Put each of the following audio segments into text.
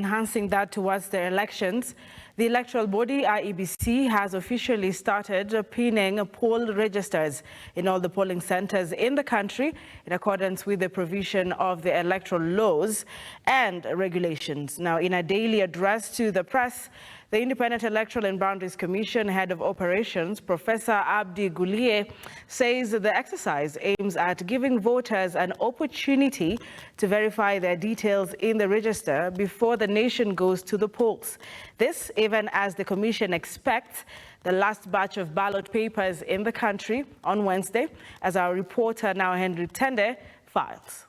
enhancing that towards the elections. The electoral body, IEBC, has officially started pinning poll registers in all the polling centers in the country in accordance with the provision of the electoral laws and regulations. Now, in a daily address to the press, the Independent Electoral and Boundaries Commission Head of Operations, Professor Abdi Guliye, says the exercise aims at giving voters an opportunity to verify their details in the register before the nation goes to the polls. This, even as the Commission expects the last batch of ballot papers in the country on Wednesday, as our reporter now Henry Tende files.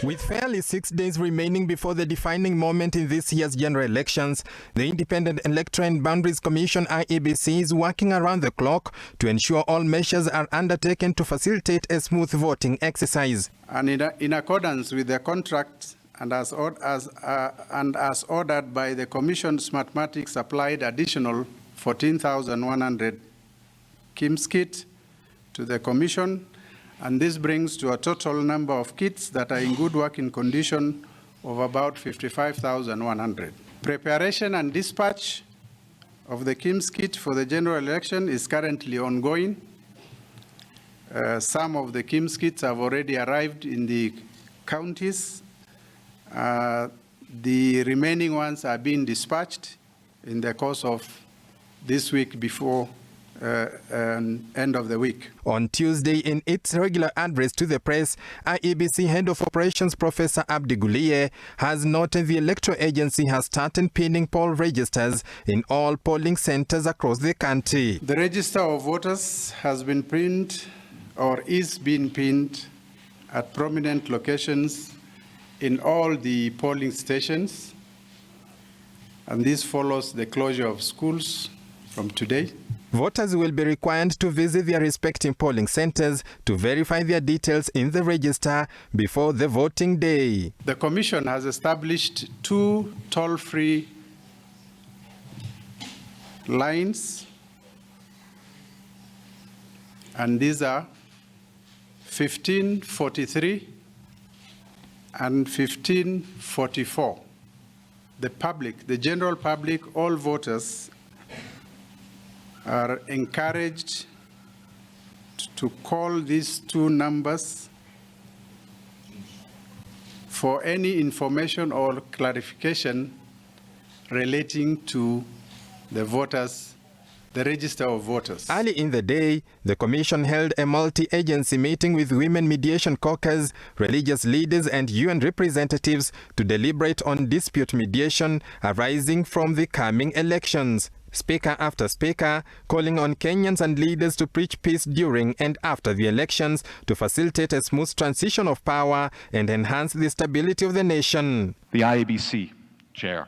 With fairly 6 days remaining before the defining moment in this year's general elections, the Independent Electoral and Boundaries Commission IEBC is working around the clock to ensure all measures are undertaken to facilitate a smooth voting exercise. And in accordance with the contract and as ordered by the Commission's mathematics applied additional 14,100 KIMS kit to the Commission, and this brings to a total number of kits that are in good working condition of about 55,100. Preparation and dispatch of the KIMS kit for the general election is currently ongoing. Some of the KIMS kits have already arrived in the counties. The remaining ones are being dispatched in the course of this week before end of the week. On Tuesday, in its regular address to the press, IEBC Head of Operations Professor Abdi Guliye has noted the electoral agency has started pinning poll registers in all polling centers across the country. The register of voters has been pinned or is being pinned at prominent locations in all the polling stations, and this follows the closure of schools from today. Voters will be required to visit their respective polling centers to verify their details in the register before the voting day. The Commission has established 2 toll-free lines, and these are 1543 and 1544. The public, the general public, all voters are encouraged to call these 2 numbers for any information or clarification relating to the voters, the register of voters. Early in the day, the Commission held a multi-agency meeting with Women Mediation Caucus, religious leaders and UN representatives to deliberate on dispute mediation arising from the coming elections. Speaker after speaker calling on Kenyans and leaders to preach peace during and after the elections to facilitate a smooth transition of power and enhance the stability of the nation. The IEBC chair,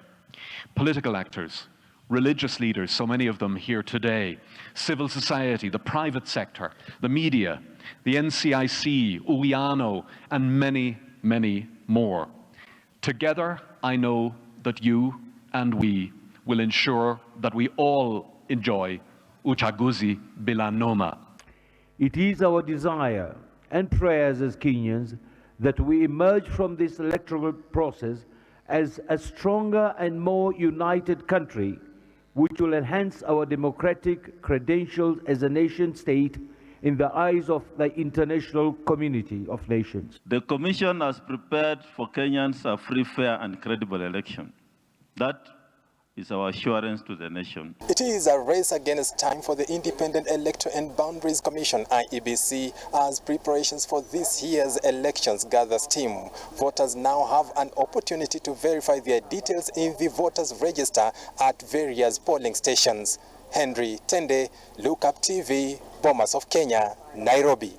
political actors, religious leaders, so many of them here today, civil society, the private sector, the media, the NCIC, UIANO, and many, many more. Together, I know that you and we will ensure that we all enjoy uchaguzi bila noma. It is our desire and prayers as Kenyans that we emerge from this electoral process as a stronger and more united country, which will enhance our democratic credentials as a nation state in the eyes of the international community of nations. The Commission has prepared for Kenyans a free, fair and credible election. That is our assurance to the nation. It is a race against time for the Independent Electoral and Boundaries Commission, IEBC, as preparations for this year's elections gather steam. Voters now have an opportunity to verify their details in the voters' register at various polling stations. Henry Tende, Look Up TV, Bomas of Kenya, Nairobi.